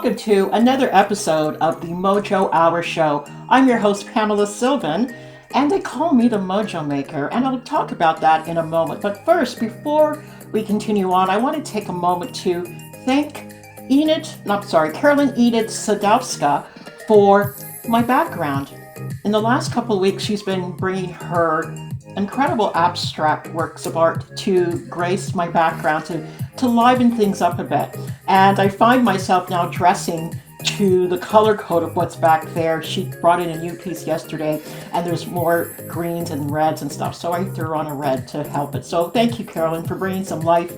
welcome to another episode of the Mojo Hour Show. I'm your host, Pamela Sylvan, and they call me the Mojo Maker, and I'll talk about that in a moment. But first, before we continue on, I want to take a moment to thank Carolyn Enid Sadowska for my background. In the last couple of weeks, she's been bringing her incredible abstract works of art to grace my background, to liven things up a bit. And I find myself now dressing to the color code of what's back there. She brought in a new piece yesterday, and there's more greens and reds and stuff. So I threw on a red to help it. So thank you, Carolyn, for bringing some life,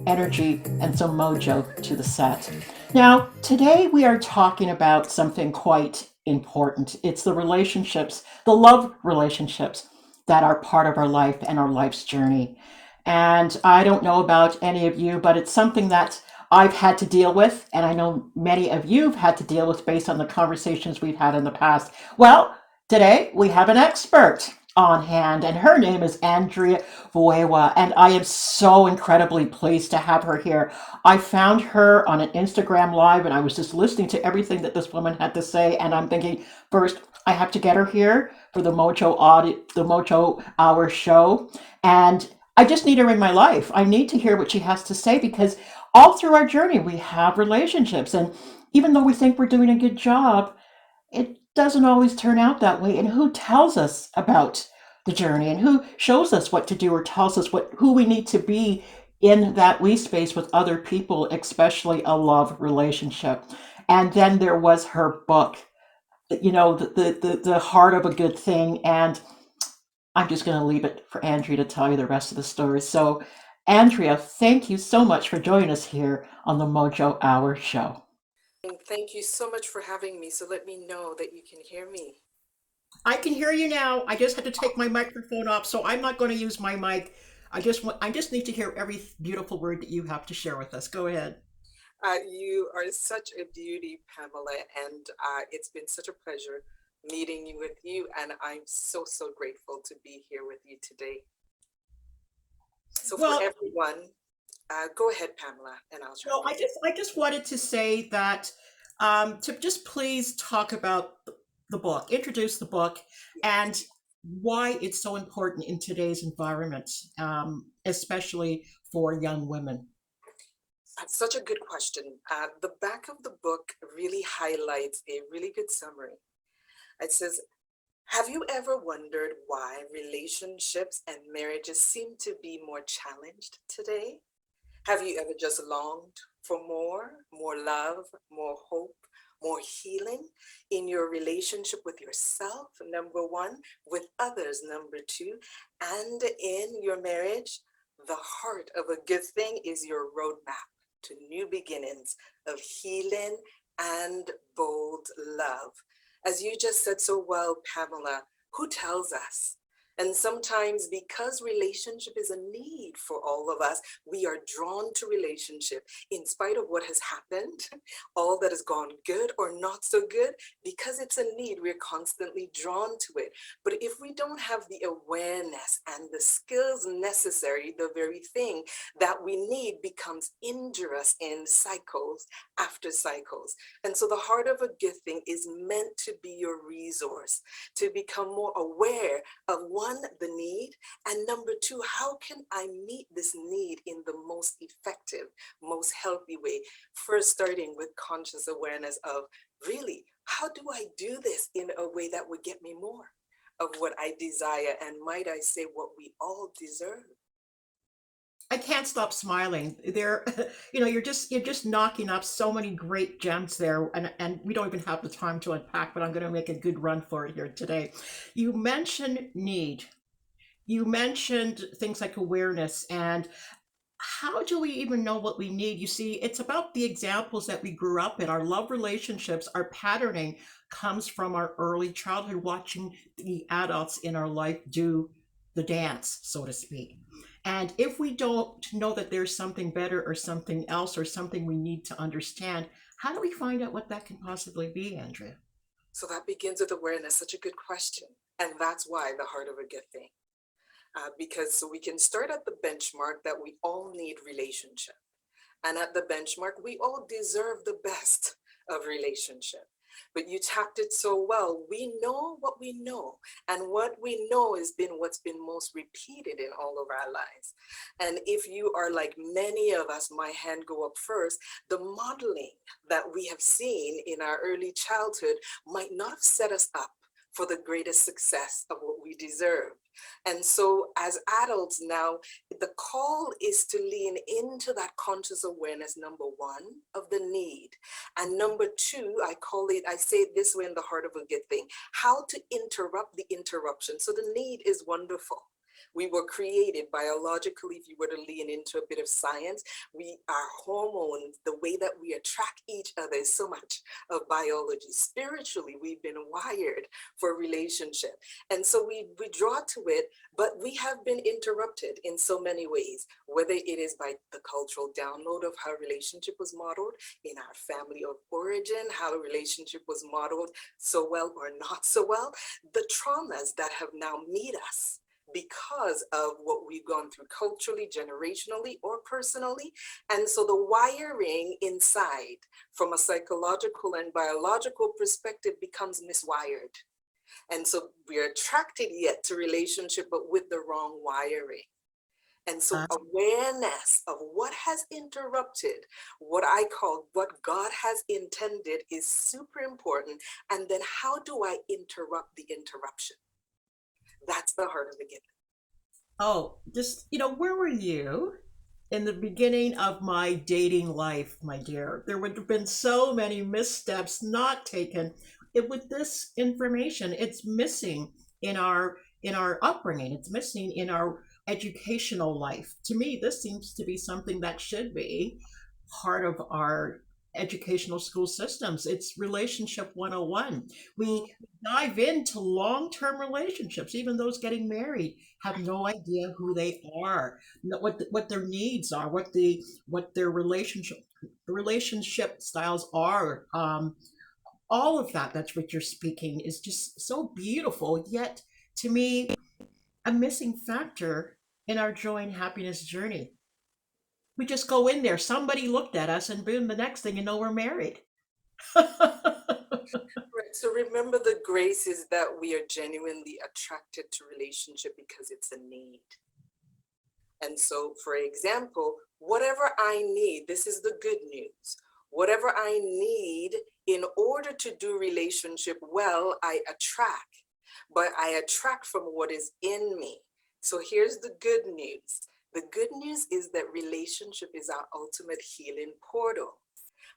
energy, and some mojo to the set. Now, today we are talking about something quite important. It's the relationships, the love relationships that are part of our life and our life's journey. And I don't know about any of you, but it's something that I've had to deal with, and I know many of you have had to deal with based on the conversations we've had in the past. Well, today we have an expert on hand, and her name is Andrea Boweya, and I am so incredibly pleased to have her here. I found her on an Instagram Live, and I was just listening to everything that this woman had to say, and I'm thinking, first, I have to get her here for the Mojo Hour show, and I just need her in my life. I need to hear what she has to say because all through our journey we have relationships, and even though we think we're doing a good job, it doesn't always turn out that way. And who tells us about the journey, and who shows us what to do or tells us what who we need to be in that we space with other people, especially a love relationship. And then there was her book, the heart of a good thing. And I'm just going to leave it for Andrea to tell you the rest of the story. So, Andrea, thank you so much for joining us here on the Mojo Hour show. And thank you so much for having me. So let me know that you can hear me. I can hear you now. I just had to take my microphone off, so I'm not going to use my mic. I just need to hear every beautiful word that you have to share with us. Go ahead. You are such a beauty, Pamela, and it's been such a pleasure meeting you with you. And I'm so, so grateful to be here with you today. So for Well, everyone, go ahead, Pamela, and I'll no, jump in. I just wanted to say that to just please talk about the book, introduce the book, and Yes. why it's so important in today's environment, especially for young women. That's such a good question. The back of the book really highlights a really good summary. It says, have you ever wondered why relationships and marriages seem to be more challenged today? Have you ever just longed for more love, more hope, more healing in your relationship with yourself, number one, with others, number two, and in your marriage? The heart of a good thing is your roadmap to new beginnings of healing and bold love. As you just said so well, Pamela, who tells us? And sometimes, because relationship is a need for all of us, we are drawn to relationship in spite of what has happened, all that has gone good or not so good. Because it's a need, we're constantly drawn to it. But if we don't have the awareness and the skills necessary, the very thing that we need becomes injurious in cycles after cycles. And so the heart of a good thing is meant to be your resource, to become more aware of one, the need, and number two, how can I meet this need in the most effective, most healthy way? First, starting with conscious awareness of really, how do I do this in a way that would get me more of what I desire, and might I say, what we all deserve? I can't stop smiling. There, you're just knocking up so many great gems there, and we don't even have the time to unpack. But I'm going to make a good run for it here today. You mentioned need. You mentioned things like awareness, and how do we even know what we need? You see, it's about the examples that we grew up in. Our love relationships, our patterning comes from our early childhood, watching the adults in our life do the dance, so to speak. And if we don't know that there's something better or something else or something we need to understand, how do we find out what that can possibly be, Andrea? So that begins with awareness, such a good question. And that's why the heart of a good thing. Because so we can start at the benchmark that we all need relationship. And at the benchmark, we all deserve the best of relationship. But you tapped it so well. We know what we know, and what we know has been what's been most repeated in all of our lives. And if you are like many of us, my hand go up first, the modeling that we have seen in our early childhood might not have set us up for the greatest success of what we deserve. And so as adults now, the call is to lean into that conscious awareness, number one, of the need. And number two, I say it this way in the heart of a good thing, how to interrupt the interruption. So the need is wonderful. We were created biologically, if you were to lean into a bit of science, our hormones, the way that we attract each other is so much of biology. Spiritually, we've been wired for relationship. And so we draw to it, but we have been interrupted in so many ways, whether it is by the cultural download of how relationship was modeled in our family of origin, how a relationship was modeled so well or not so well, the traumas that have now met us because of what we've gone through culturally, generationally, or personally. And so the wiring inside from a psychological and biological perspective becomes miswired. And so we're attracted yet to relationship, but with the wrong wiring. And so awareness of what has interrupted, what I call what God has intended, is super important. And then how do I interrupt the interruption? That's the heart of the gift. Oh, just, where were you in the beginning of my dating life, my dear? There would have been so many missteps not taken. With this information, it's missing in our upbringing. It's missing in our educational life. To me, this seems to be something that should be part of our educational school systems. It's relationship 101. We dive into long-term relationships. Even those getting married have no idea who they are, what their needs are, what their relationship styles are. All of that's what you're speaking is just so beautiful. Yet, to me, a missing factor in our joy and happiness journey. We just go in there. Somebody looked at us, and boom, the next thing you know, we're married. Right. So remember, the grace is that we are genuinely attracted to relationship because it's a need. And so, for example, whatever I need, this is the good news. Whatever I need in order to do relationship well, I attract, but I attract from what is in me. So here's the good news. The good news is that relationship is our ultimate healing portal.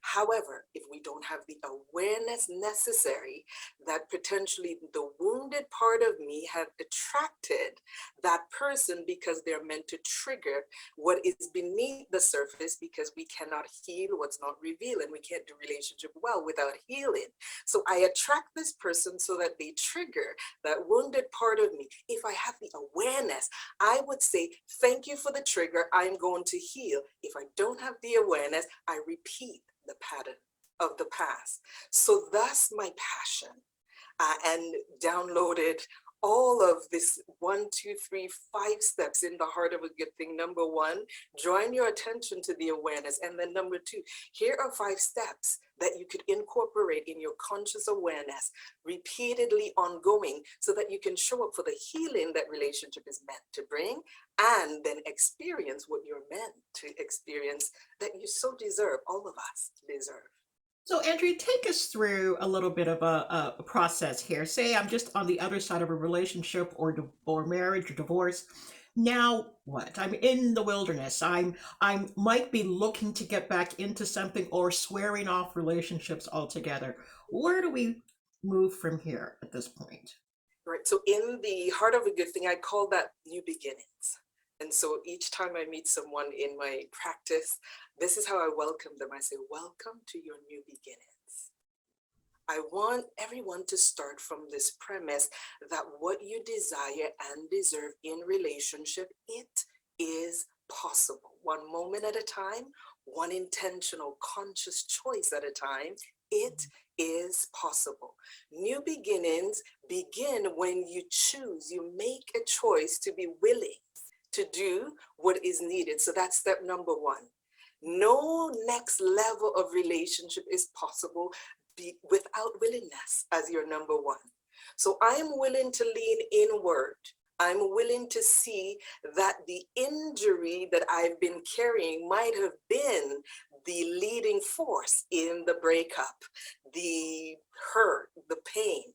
However, if we don't have the awareness necessary that potentially the wounded part of me have attracted that person because they're meant to trigger what is beneath the surface, because we cannot heal what's not revealed, and we can't do relationship well without healing. So I attract this person so that they trigger that wounded part of me. If I have the awareness, I would say, thank you for the trigger, I'm going to heal. If I don't have the awareness, I repeat the pattern of the past. So that's my passion, and downloaded all of this 1, 2, 3, 5 steps in the heart of a good thing. Number one, drawing your attention to the awareness. And then number two, here are 5 steps that you could incorporate in your conscious awareness, repeatedly ongoing, so that you can show up for the healing that relationship is meant to bring, and then experience what you're meant to experience that you so deserve, all of us deserve. So, Andrea, take us through a little bit of a process here. Say I'm just on the other side of a relationship or marriage or divorce. Now what? I'm in the wilderness. I might be looking to get back into something or swearing off relationships altogether. Where do we move from here at this point? Right. So in the heart of a good thing, I call that new beginnings. And so each time I meet someone in my practice, this is how I welcome them. I say, welcome to your new beginnings. I want everyone to start from this premise that what you desire and deserve in relationship, it is possible. One moment at a time, one intentional, conscious choice at a time, it is possible. New beginnings begin when you choose, you make a choice to be willing to do what is needed. So that's step number one. No next level of relationship is possible without willingness as your number one. So I am willing to lean inward. I'm willing to see that the injury that I've been carrying might have been the leading force in the breakup, the hurt, the pain.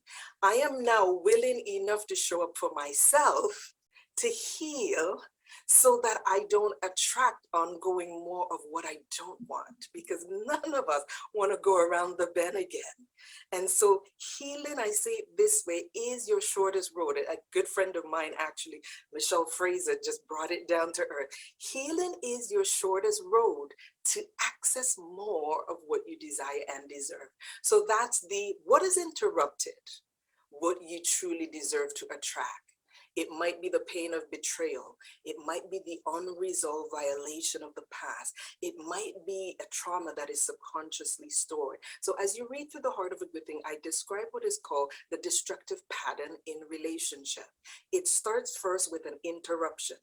I am now willing enough to show up for myself to heal so that I don't attract ongoing more of what I don't want, because none of us want to go around the bend again. And so healing, I say it this way, is your shortest road. A good friend of mine, actually, Michelle Fraser, just brought it down to earth. Healing is your shortest road to access more of what you desire and deserve. So that's what is interrupted, what you truly deserve to attract. It might be the pain of betrayal. It might be the unresolved violation of the past. It might be a trauma that is subconsciously stored. So as you read through The Heart of a Good Thing, I describe what is called the destructive pattern in relationship. It starts first with an interruption.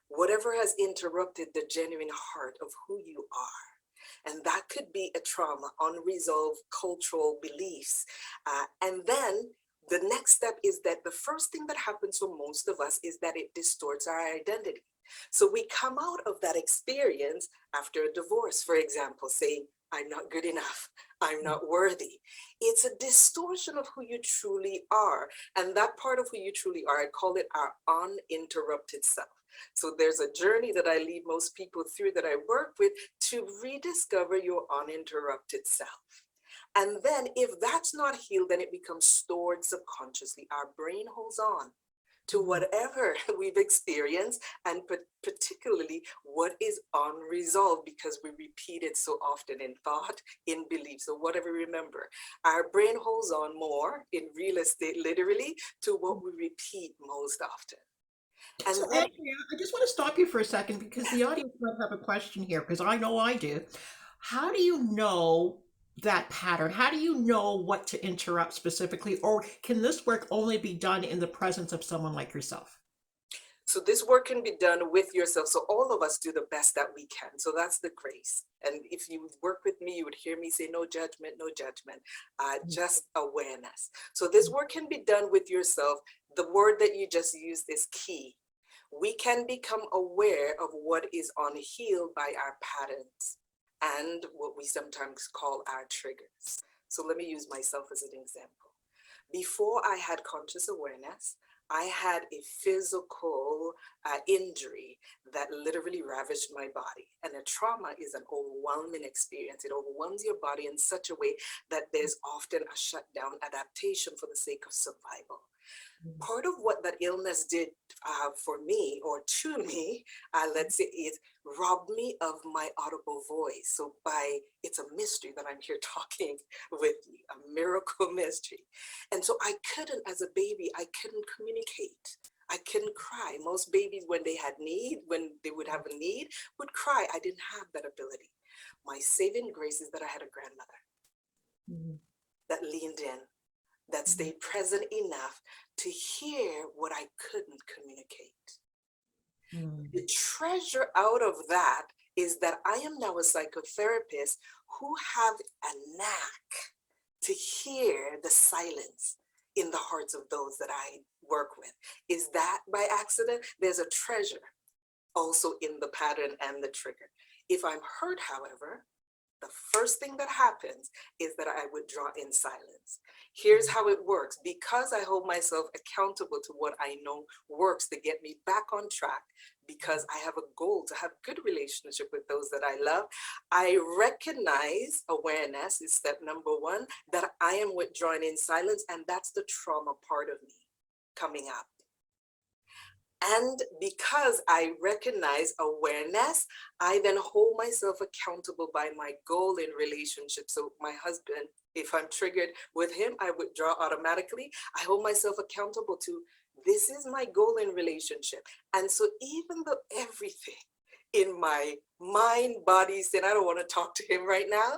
Whatever has interrupted the genuine heart of who you are. And that could be a trauma, unresolved cultural beliefs. And then the next step is that the first thing that happens for most of us is that it distorts our identity. So we come out of that experience after a divorce, for example, saying, I'm not good enough, I'm not worthy. It's a distortion of who you truly are. And that part of who you truly are, I call it our uninterrupted self. So there's a journey that I lead most people through that I work with to rediscover your uninterrupted self. And then if that's not healed, then it becomes stored subconsciously. Our brain holds on to whatever we've experienced, and particularly what is unresolved, because we repeat it so often in thought, in belief. So whatever we remember, our brain holds on more in real estate, literally, to what we repeat most often. And So, then, Andrea, I just want to stop you for a second because the audience might have a question here, because I know I do. How do you know that pattern? How do you know what to interrupt specifically? Or can this work only be done in the presence of someone like yourself? so this work can be done with yourself. So all of us do the best that we can. So that's the grace. And if you work with me, you would hear me say, no judgment, no judgment, just awareness. So this work can be done with yourself. The word that you just used is key. We can become aware of what is unhealed by our patterns and what we sometimes call our triggers. So let me use myself as an example. Before I had conscious awareness, I had a physical injury that literally ravaged my body. And a trauma is an overwhelming experience. It overwhelms your body in such a way that there's often a shutdown adaptation for the sake of survival. Part of what that illness did for me, or to me, let's say, is robbed me of my audible voice. So it's a mystery that I'm here talking with you, a miracle mystery. And so I couldn't, as a baby, I couldn't communicate. I couldn't cry. Most babies, when they would have a need, would cry. I didn't have that ability. My saving grace is that I had a grandmother that leaned in, that stayed present enough to hear what I couldn't communicate. The treasure out of that is that I am now a psychotherapist who have a knack to hear the silence in the hearts of those that I work with. Is that by accident? There's a treasure also in the pattern and the trigger. If I'm hurt, however, the first thing that happens is that I withdraw in silence. Here's how it works. Because I hold myself accountable to what I know works to get me back on track, because I have a goal to have good relationship with those that I love, I recognize awareness is step number one, that I am withdrawing in silence, and that's the trauma part of me coming up. And because I recognize awareness, I then hold myself accountable by my goal in relationship. So my husband, if I'm triggered with him, I withdraw automatically. I hold myself accountable to, this is my goal in relationship. And so even though everything in my mind, body said, I don't want to talk to him right now,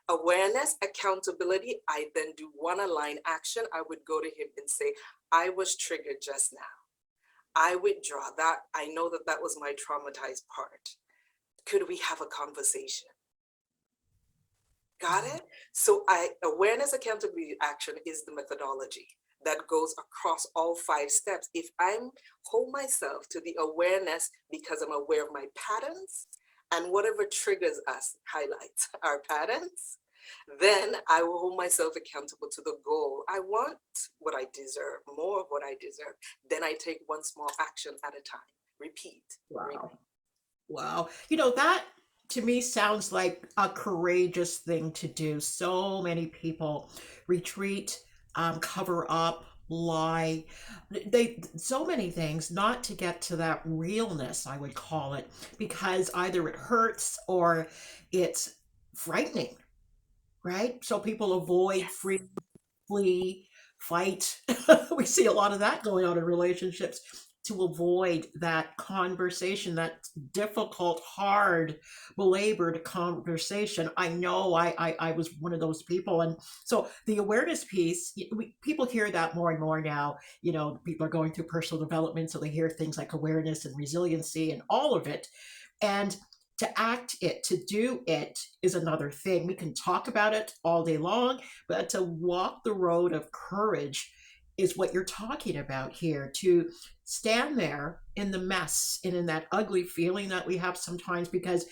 awareness, accountability, I then do one aligned action. I would go to him and say, I was triggered just now. I withdraw that. I know that that was my traumatized part. Could we have a conversation? Got it? So awareness, accountability, action is the methodology that goes across all 5 steps. If I'm hold myself to the awareness because I'm aware of my patterns and whatever triggers us highlights our patterns, then I will hold myself accountable to the goal. I want what I deserve, more of what I deserve. Then I take one small action at a time. Repeat, Wow. repeat. Wow. That to me sounds like a courageous thing to do. So many people retreat, cover up, lie. They so many things not to get to that realness, I would call it, because either it hurts or it's frightening, right? So people avoid Yes. flee, fight. We see a lot of that going on in relationships to avoid that conversation, that difficult, hard, belabored conversation. I know I was one of those people. And so the awareness piece, people hear that more and more now. People are going through personal development, so they hear things like awareness and resiliency and all of it. And to act it, to do it is another thing. We can talk about it all day long, but to walk the road of courage is what you're talking about here. To stand there in the mess and in that ugly feeling that we have sometimes, because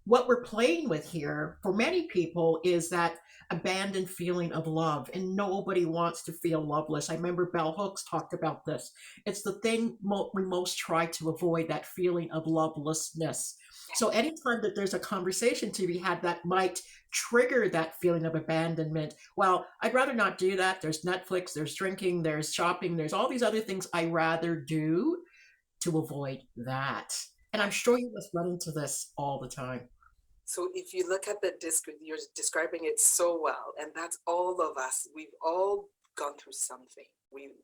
what we're playing with here for many people is that abandoned feeling of love, and nobody wants to feel loveless. I remember Bell Hooks talked about this. It's the thing we most try to avoid, that feeling of lovelessness. So anytime that there's a conversation to be had that might trigger that feeling of abandonment, well, I'd rather not do that. There's Netflix, there's drinking, there's shopping, there's all these other things I rather do to avoid that. And I'm sure you must run into this all the time. So if you look at the disc, you're describing it so well, and that's all of us. We've all gone through something.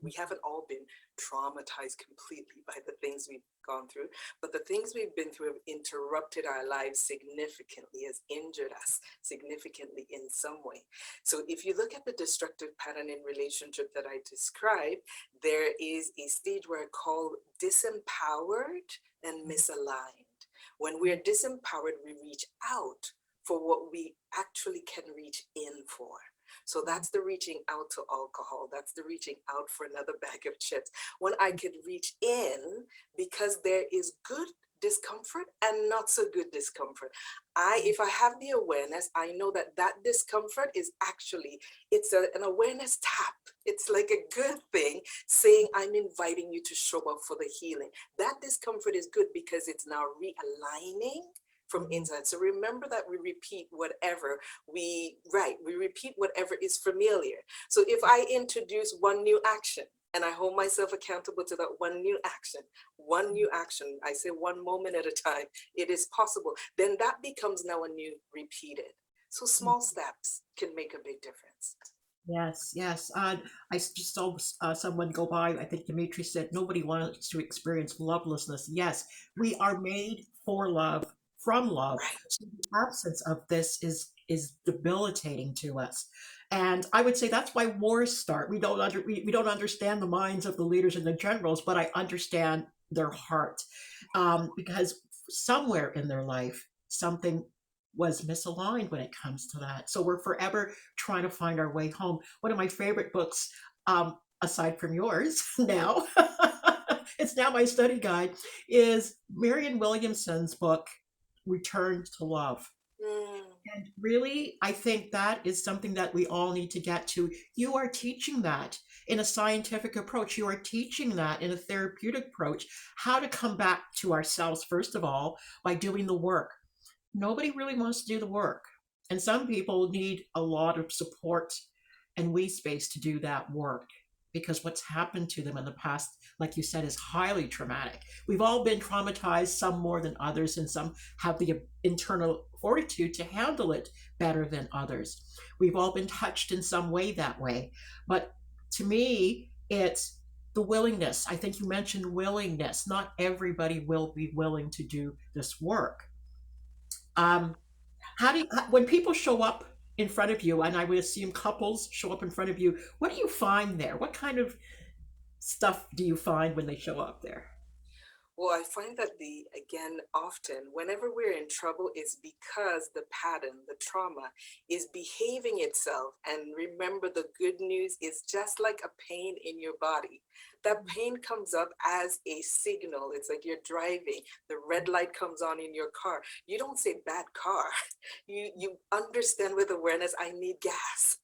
We haven't all been traumatized completely by the things we've gone through, but the things we've been through have interrupted our lives significantly, has injured us significantly in some way. So if you look at the destructive pattern in relationship that I described, there is a stage where I call disempowered and misaligned. When we're disempowered, we reach out for what we actually can reach in for. So that's the reaching out to alcohol. That's the reaching out for another bag of chips. When I could reach in because there is good discomfort and not so good discomfort. If I have the awareness, I know that that discomfort is actually, it's an awareness tap. It's like a good thing saying, I'm inviting you to show up for the healing. That discomfort is good because it's now realigning from inside. So remember that we repeat whatever we repeat whatever is familiar. So if I introduce one new action and I hold myself accountable to that one new action, I say one moment at a time, it is possible, then that becomes now a new repeated. So small steps can make a big difference. Yes, yes. Just saw someone go by. I think Dimitri said nobody wants to experience lovelessness. Yes, we are made for love, from love. Right. So the absence of this is debilitating to us. And I would say that's why wars start. We don't understand the minds of the leaders and the generals, but I understand their heart, because somewhere in their life something was misaligned when it comes to that. So we're forever trying to find our way home. One of my favorite books, aside from yours now, it's now my study guide, is Marianne Williamson's book, Return to Love. Mm, And really, I think that is something that we all need to get to. You are teaching that in a scientific approach. You are teaching that in a therapeutic approach, how to come back to ourselves, first of all, by doing the work. Nobody really wants to do the work. And some people need a lot of support and we space to do that work, because what's happened to them in the past, like you said, is highly traumatic. We've all been traumatized, some more than others, and some have the internal fortitude to handle it better than others. We've all been touched in some way that way. But to me, it's the willingness. I think you mentioned willingness. Not everybody will be willing to do this work. Um, how do you, when people show up in front of you, and I would assume couples show up in front of you, what do you find there? What kind of stuff do you find when they show up there? Well, I find that again, often, whenever we're in trouble, it's because the pattern, the trauma, is behaving itself. And remember, the good news is just like a pain in your body. That pain comes up as a signal. It's like you're driving, the red light comes on in your car. You don't say bad car. You understand with awareness, I need gas.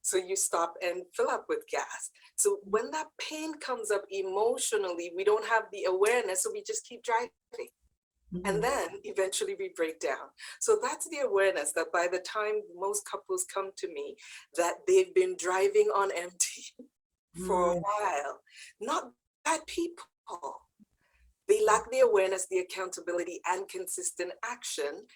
So you stop and fill up with gas. So when that pain comes up emotionally, we don't have the awareness, so we just keep driving. And Mhm. then eventually we break down. So that's the awareness that by the time most couples come to me, that they've been driving on empty for a Mm. while. Not bad people. They lack the awareness, the accountability, and consistent action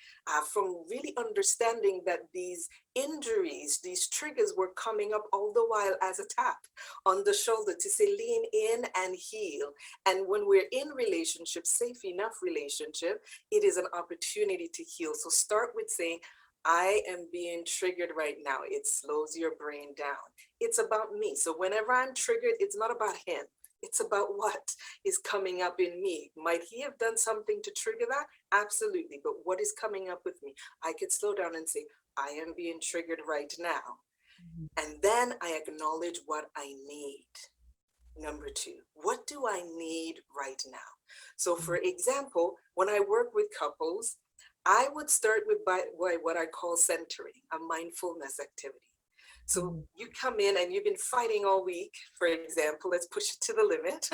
from really understanding that these injuries, these triggers were coming up all the while as a tap on the shoulder to say, lean in and heal. And when we're in relationship, safe enough relationship, it is an opportunity to heal. So start with saying, I am being triggered right now. It slows your brain down. It's about me. So whenever I'm triggered, it's not about him. It's about what is coming up in me. Might he have done something to trigger that? Absolutely. But what is coming up with me? I could slow down and say, I am being triggered right now. And then I acknowledge what I need. Number two, what do I need right now? So, for example, when I work with couples, I would start with what I call centering, a mindfulness activity. So Mhm. you come in and you've been fighting all week, for example, let's push it to the limit.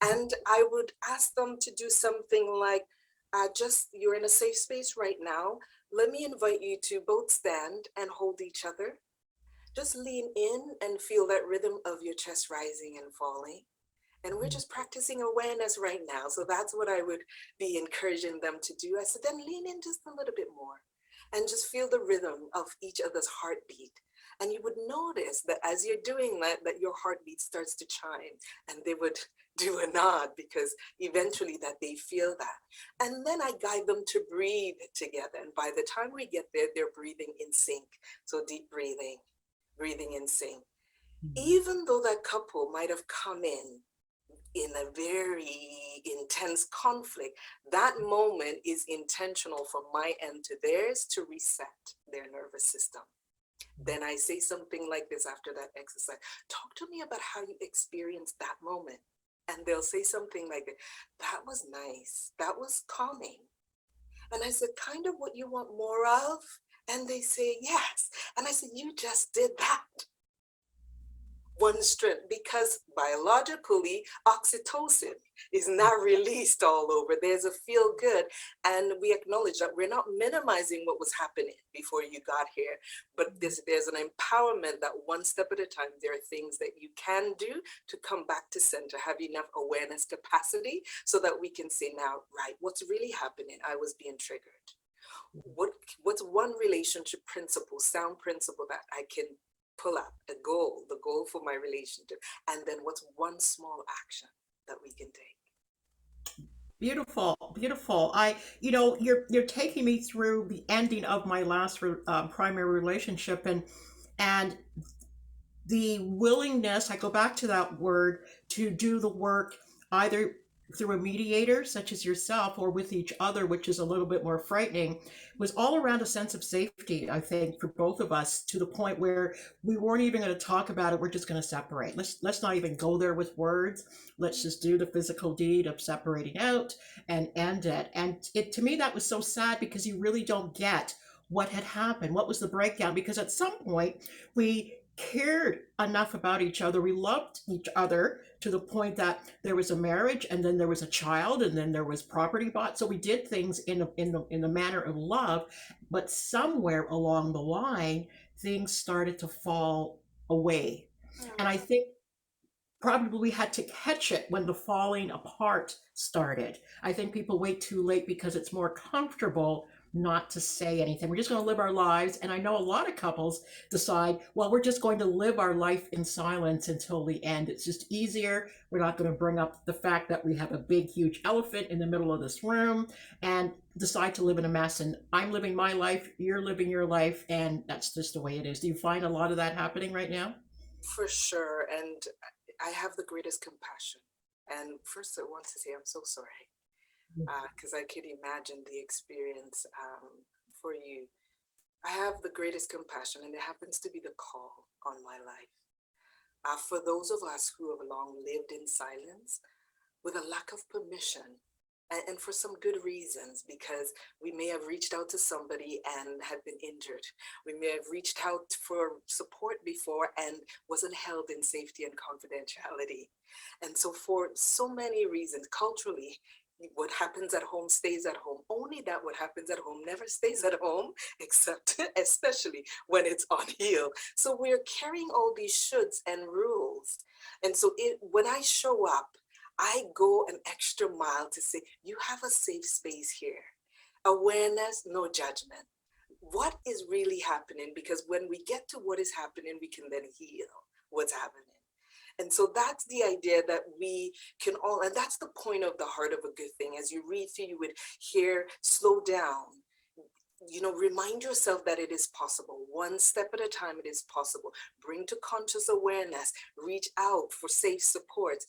And I would ask them to do something like, just you're in a safe space right now. Let me invite you to both stand and hold each other. Just lean in and feel that rhythm of your chest rising and falling. And we're just practicing awareness right now. So that's what I would be encouraging them to do. I said, then lean in just a little bit more and just feel the rhythm of each other's heartbeat. And you would notice that as you're doing that, that your heartbeat starts to chime and they would do a nod because eventually that they feel that. And then I guide them to breathe together. And by the time we get there, they're breathing in sync. So deep breathing, breathing in sync. Even though that couple might have come in a very intense conflict, that moment is intentional from my end to theirs to reset their nervous system. Then I say something like this after that exercise. Talk to me about how you experienced that moment. And they'll say something like, that was nice. That was calming. And I said, kind of what you want more of? And they say, yes. And I said, you just did that. One strength because biologically oxytocin is not released all over. There's a feel good, and we acknowledge that we're not minimizing what was happening before you got here, but there's an empowerment that one step at a time there are things that you can do to come back to center, have enough awareness capacity so that we can say now, right, what's really happening? I was being triggered. what what's one relationship principle, sound principle that I can pull up, a goal, the goal for my relationship, and then what's one small action that we can take? Beautiful, beautiful. You're taking me through the ending of my last primary relationship, and the willingness, I go back to that word, to do the work either through a mediator such as yourself or with each other, which is a little bit more frightening, was all around a sense of safety, I think, for both of us, to the point where we weren't even going to talk about it. We're just going to separate. Let's not even go there with words. Let's just do the physical deed of separating out and end it. And it, to me, that was so sad because you really don't get what had happened. What was the breakdown? Because at some point we cared enough about each other. We loved each other to the point that there was a marriage, and then there was a child, and then there was property bought. So we did things in the manner of love, but somewhere along the line, things started to fall away. And I Hmm. think probably we had to catch it when the falling apart started. I think people wait too late because it's more comfortable not to say anything. We're just going to live our lives. And I know a lot of couples decide, well, we're just going to live our life in silence until the end. It's just easier. We're not going to bring up the fact that we have a big, huge elephant in the middle of this room and decide to live in a mess. And I'm living my life, you're living your life, and that's just the way it is. Do you find a lot of that happening right now? For sure. And I have the greatest compassion. And first, I want to say I'm so sorry. because I could imagine the experience for you. I have the greatest compassion, and it happens to be the call on my life. For those of us who have long lived in silence with a lack of permission, and for some good reasons, because we may have reached out to somebody and had been injured. We may have reached out for support before and wasn't held in safety and confidentiality. And so, for so many reasons, culturally, what happens at home stays at home. Only that what happens at home never stays at home, except especially when it's unhealed. So we're carrying all these shoulds and rules. And so when I show up, I go an extra mile to say, you have a safe space here. Awareness, no judgment. What is really happening? Because when we get to what is happening, we can then heal what's happening. And so that's the idea that we can all, and that's the point of the heart of a good thing. As you read through, you would hear, slow down, remind yourself that it is possible. One step at a time, it is possible. Bring to conscious awareness, reach out for safe supports.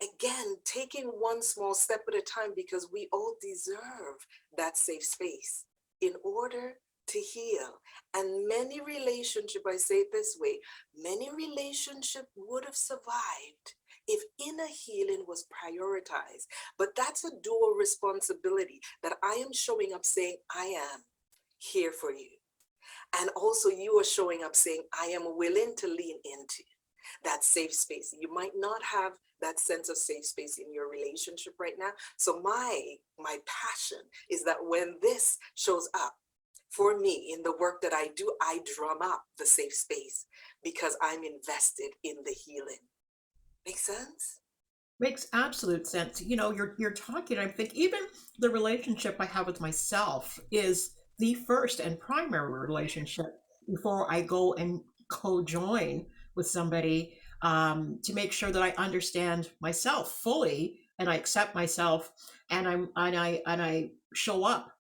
Again, taking one small step at a time, because we all deserve that safe space in order to heal. And many relationship, I say it this way, many relationship would have survived if inner healing was prioritized. But that's a dual responsibility, that I am showing up saying, I am here for you. And also you are showing up saying, I am willing to lean into that safe space. You might not have that sense of safe space in your relationship right now. So my passion is that when this shows up for me in the work that I do, I drum up the safe space because I'm invested in the healing. Make sense? Makes absolute sense. You're talking, I think even the relationship I have with myself is the first and primary relationship before I go and co-join with somebody, to make sure that I understand myself fully and I accept myself, and I show up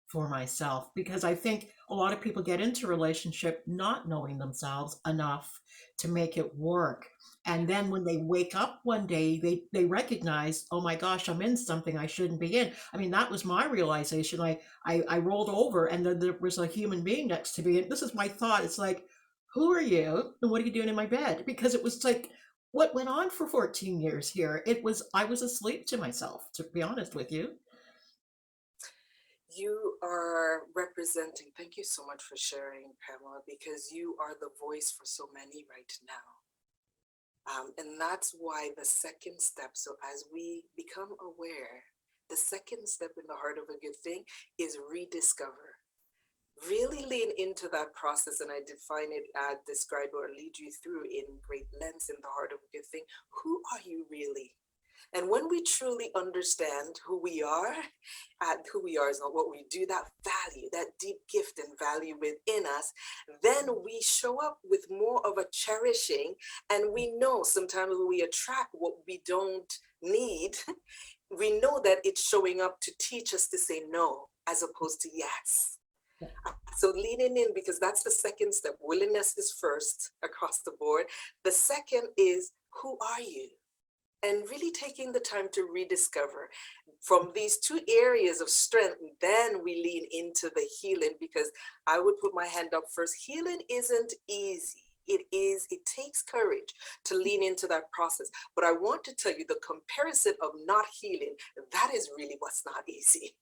for myself, because I think a lot of people get into relationship not knowing themselves enough to make it work. And then when they wake up one day, they recognize, oh my gosh, I'm in something I shouldn't be in. I mean, that was my realization. I rolled over and then there was a human being next to me. And this is my thought. It's like, who are you? And what are you doing in my bed? Because it was like, what went on for 14 years here? I was asleep to myself, to be honest with you. You are representing, thank you so much for sharing, Pamela, because you are the voice for so many right now. And that's why the second step, so as we become aware, the second step in the heart of a good thing is rediscover. Really lean into that process, and I define it, describe or lead you through in great lengths in the heart of a good thing. Who are you really? And when we truly understand who we are is not what we do, that value, that deep gift and value within us, then we show up with more of a cherishing. And we know sometimes when we attract what we don't need, we know that it's showing up to teach us to say no as opposed to yes. So leaning in, because that's the second step. Willingness is first across the board. The second is, who are you? And really taking the time to rediscover from these two areas of strength, then we lean into the healing, because I would put my hand up first. Healing isn't easy. It takes courage to lean into that process. But I want to tell you, the comparison of not healing, that is really what's not easy.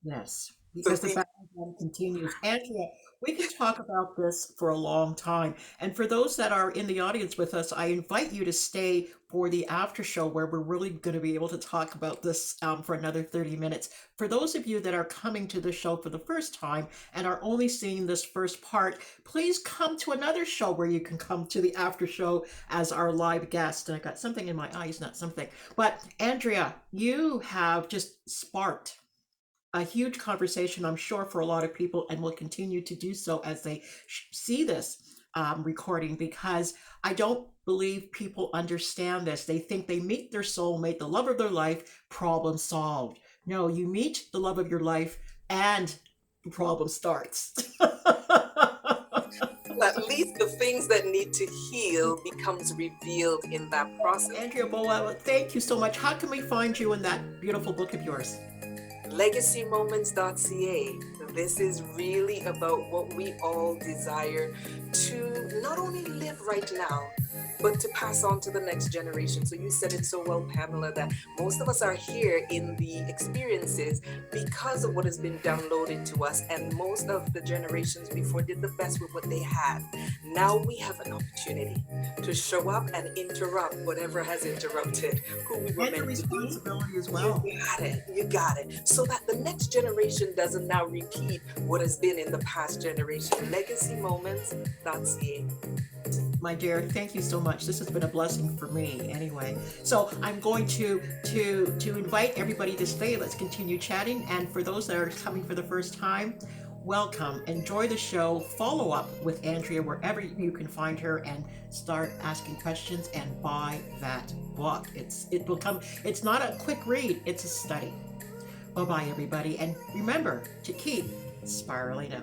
Yes, So because the battle continues. Andrea, we can talk about this for a long time. And for those that are in the audience with us, I invite you to stay for the after show where we're really going to be able to talk about this, for another 30 minutes. For those of you that are coming to the show for the first time and are only seeing this first part, please come to another show where you can come to the after show as our live guest. And I got something in my eyes, not something. But Andrea, you have just sparked a huge conversation, I'm sure, for a lot of people, and will continue to do so as they see this recording, because I don't believe people understand this. They think they meet their soulmate, the love of their life, problem solved. No, you meet the love of your life and the problem starts. at least the things that need to heal becomes revealed in that process. Andrea Boweya, thank you so much. How can we find you in that beautiful book of yours? LegacyMoments.ca. This is really about what we all desire to not only live right now, but to pass on to the next generation. So you said it so well, Pamela, that most of us are here in the experiences because of what has been downloaded to us, and most of the generations before did the best with what they had. Now we have an opportunity to show up and interrupt whatever has interrupted who we were And the meant to be. responsibility as well. You got it. You got it. So that the next generation doesn't now repeat what has been in the past generation. LegacyMoments.ca. My dear, thank you so much. This has been a blessing for me anyway. So I'm going to invite everybody to stay. Let's continue chatting. And for those that are coming for the first time, welcome. Enjoy the show. Follow up with Andrea wherever you can find her and start asking questions and buy that book. It's not a quick read, it's a study. Bye bye everybody. And remember to keep spiraling up.